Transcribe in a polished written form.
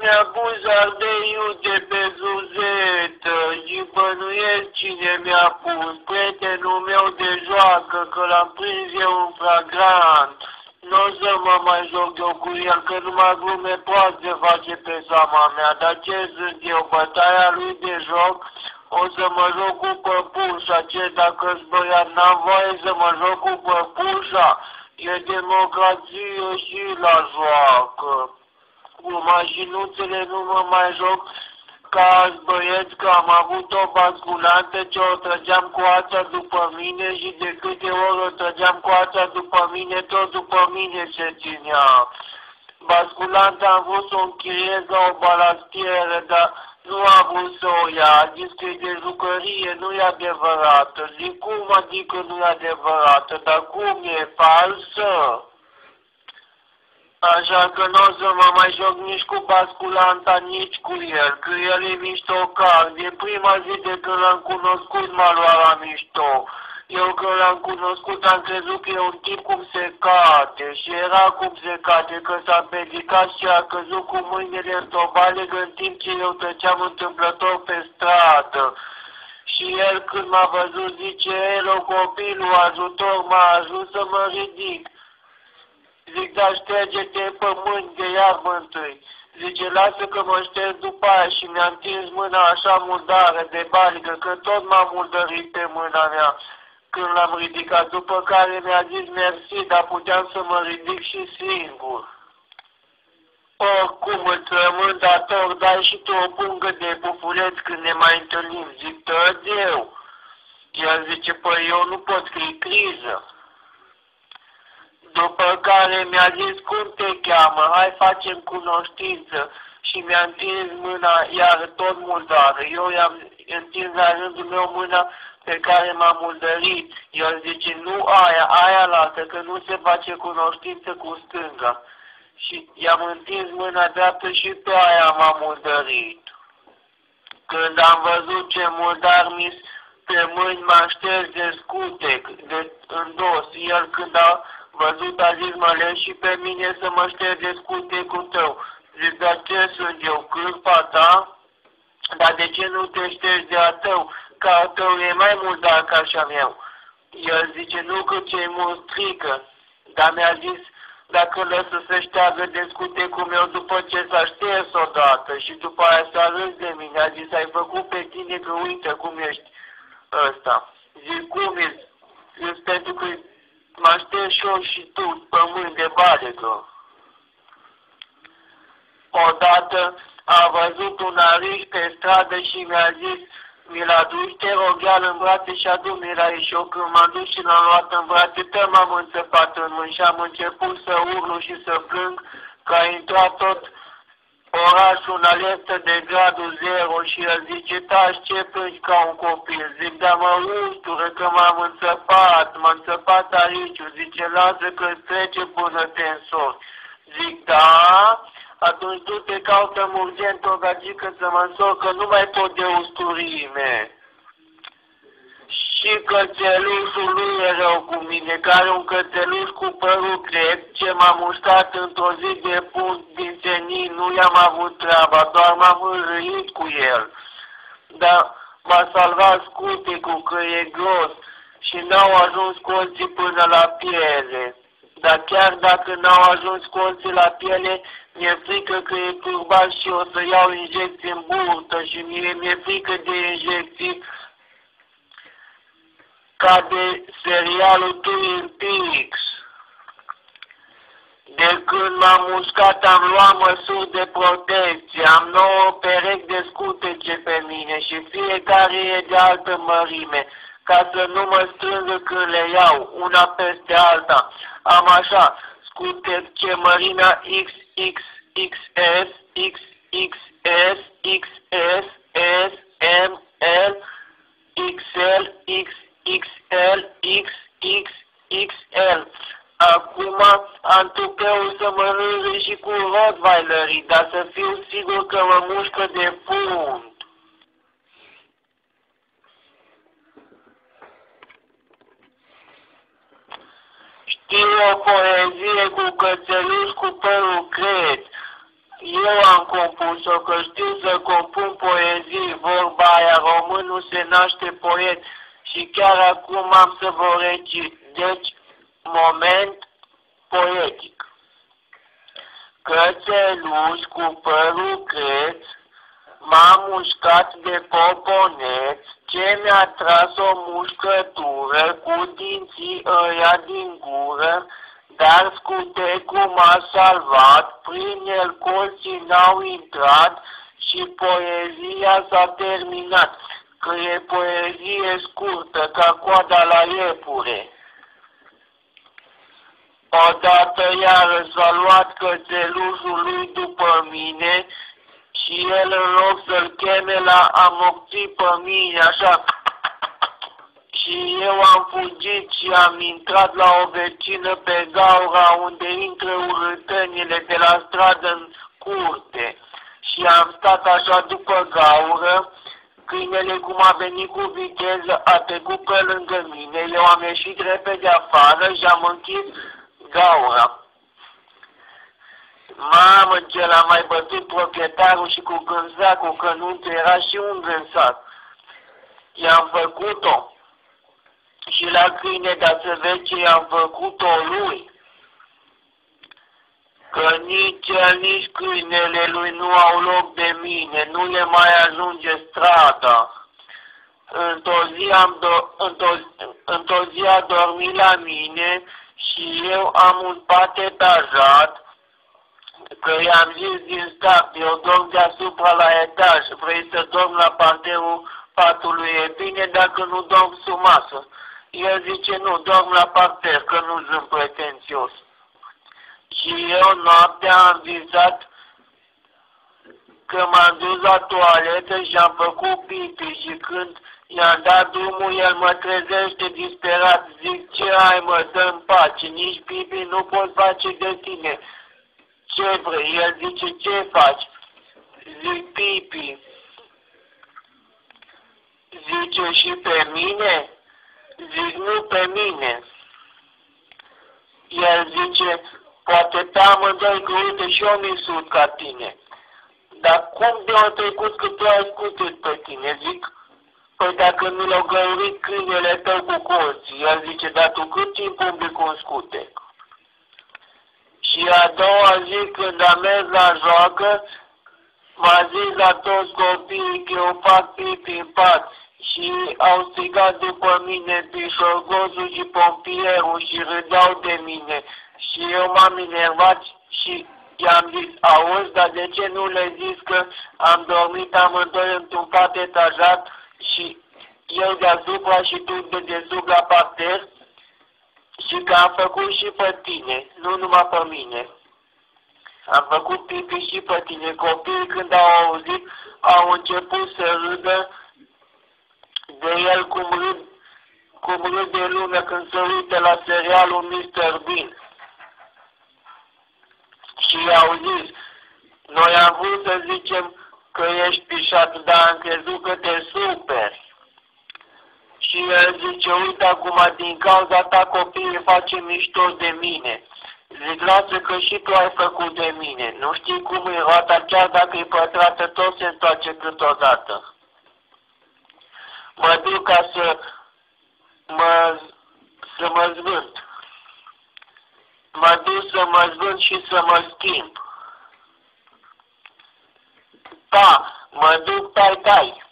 mi-a pus ardeiul de pe zuzetă și bănuiesc cine mi-a pus, prietenul meu de joacă, că l-am prins eu în flagrant. Nu o să mă mai joc eu cu el, că numai glume proaste face pe seama mea, dar ce sunt eu, bătaia lui de joc? O să mă joc cu păpușa, ce dacă-s băiat, n-am voie să mă joc cu păpușa? E democrație și la joacă. Cu mașinuțele nu mă mai joc ca alți băieți, că am avut o basculantă ce o trăgeam cu ața după mine și de câte ori o trăgeam cu ața după mine, tot după mine se ținea. Basculanta am vrut să o închiriez la o balastieră, dar nu a vrut să o ia, a zis că e de jucărie, nu e adevărată. Zic, cum adică nu e adevărată, dar cum e falsă? Așa că nu o să mă mai joc nici cu basculanta, nici cu el, că el e miștocar. Din prima zi de când l-am cunoscut m-a luat la mișto. Eu când l-am cunoscut am crezut că e un tip cum se cade și era cum se cade, că s-a pedicat și a căzut cu mâinile în tobale în timp ce eu treceam întâmplător pe stradă. Și el când m-a văzut zice, Elo, copilul, ajutor, m-a ajuns să mă ridic. Zic, dar șterge-te pe mâini de iarbă întâi. Zice, lasă că mă șterg după aia și mi-a întins mâna așa murdară de balică, că tot m-a murdărit pe mâna mea când l-am ridicat. După care mi-a zis mersi, dar puteam să mă ridic și singur. Oricum îți rămân dator, dai și tu o pungă de pufuleț când ne mai întâlnim. Zic, tădeu. El zice, păi eu nu pot, că e criză. După care mi-a zis, cum te cheamă, hai facem cunoștință. Și mi-a întins mâna, iar tot murdară. Eu i-am întins la rândul meu mâna pe care m-a murdărit. El zice, nu aia, aia lasă, că nu se face cunoștință cu stânga. Și i-am întins mâna dreaptă și pe aia m-a murdărit. Când am văzut ce murdar mi pe mâini m-a șters de scutec, în dos. El când a văzut a zis, mă leg și pe mine să mă șterg de scutecul tău. Zic, dar ce sunt eu, cârpa ta? Dar de ce nu te ștergi de a tău? Că a tău e mai murdar ca așa meu. El zice, nu că ce-i mult strică. Dar mi-a zis, dacă lăsă să șteargă de scutecul meu după ce s-a șters odată și după aia s-a râs de mine, a zis, ai făcut pe tine că uite cum ești ăsta. Zic, cum ești? Zic, pentru că mă ștergi și eu și tu pe mâini de balecă. Odată a văzut un ariș pe stradă și mi-a zis, mi l-a dus, te rog, ia-l în brațe și adu-mi la și eu când m-am dus și l-am luat în brațe, tot m-am înțepat în mâini și am început să urlu și să plâng că a intrat tot orașul în alertă de gradul 0 și el zice, taci, ce plângi ca un copil? Zic, dar mă ustură că m-am înțepat ariciul, zice, lasă că trece până te însori. Zic, da? Atunci du-te, caută-mi urgent o gagică să mă însor, că nu mai pot de usturime. Și cățelușul lui e rău cu mine, care un cățeluș cu părul drept, ce m-a mușcat într-o zi de punct din senin, nu i-am avut treaba, doar m-am înrăit cu el. Dar m-a salvat scutecul, că e gros și n-au ajuns colții până la piele. Dar chiar dacă n-au ajuns colții la piele, mi-e frică că e turbat și o să iau injecții în burtă și mi-e frică de injecții ca de serialul Twin Peaks. De când m-am mușcat am luat măsuri de protecție, am 9 perechi de scutece pe mine și fiecare e de altă mărime, ca să nu mă strângă când le iau, una peste alta. Am așa, scutece mărimea XXXS, XXS, XS, S, M, L, XL, XXL, XXXL. Acum am tupeul să mă râzi și cu rottweilerii, dar să fiu sigur că mă mușcă de fund. Știu o poezie cu cățeluș cu părul cret. Eu am compus-o, că știu să compun poezii, vorba aia, românul se naște poet și chiar acum am să vă recit. Deci, moment poetic. Cățeluș cu părul creț, m-a mușcat de poponeț, ce mi-a tras o mușcătură cu dinții ăia din gură, dar scutecul m-a salvat, prin el colții n-au intrat și poezia s-a terminat, că e poezie scurtă ca coada la iepure. Odată iară s-a luat cățelușul lui după mine și el în loc să-l cheme l-a mocțit pe mine așa. Și eu am fugit și am intrat la o vecină pe gaura unde intră urâtănile de la stradă în curte. Și am stat așa după gaură, câinele cum a venit cu viteză a trecut pe lângă mine, eu am ieșit repede afară și am închis gaura. Mamă, ce l-a mai bătut proprietarul și cu gânzacul, că nu era și un gânsac. I-am făcut-o. Și la câine, dar să vezi ce i-am făcut-o lui. Că nici el, nici câinele lui nu au loc de mine, nu le mai ajunge strada. Într-o zi a dormit la mine și eu am un pat etajat, că i-am zis din start, eu dorm deasupra la etaj, vrei să dorm la parterul patului, e bine dacă nu dorm sub masă. El zice, nu, dorm la parter, că nu sunt pretențios. Și eu noaptea am visat că m-am dus la toaletă și am făcut pipi și când i-am dat drumul, el mă trezește disperat. Zic, ce ai mă, dă-mi pace, nici pipi nu pot face de tine. Ce vrei? El zice, ce faci? Zic, pipi. Zice, și pe mine? Zic, nu pe mine. El zice, poate pe amândoi, că uite și eu mi sud ca tine. Dar cum de-o trecut că tu ai scutit pe tine? Zic, păi dacă nu l-au găurit câinele tău cu colții. El zice, dar tu cât timp umbli cu un scutec? Și a doua zi când am mers la joacă, m-a zis la toți copiii că eu fac pipi în pat. Și au strigat după mine pișorgozul și pompierul și râdeau de mine. Și eu m-am enervat și i-am zis, auzi, dar de ce nu le zis că am dormit amândoi într-un pat etajat și eu deasupra și tu de desubt la parter? Și că am făcut și pe tine, nu numai pe mine. Am făcut pipi și pe tine. Copiii când au auzit, au început să râdă de el cum râde lumea când se uită la serialul Mr. Bean. Și i-au zis, noi am vrut să zicem că ești pișat, dar am crezut că te superi. Și el zice, uite acum, din cauza ta copiii face mișto de mine. Zic, lasă că și tu ai făcut de mine. Nu știi cum e roata, chiar dacă e pătrată, tot se întoarce câteodată. Mă duc ca să mă zvânt. Mă duc să mă zvânt și să mă schimb. Da, mă duc tai-tai.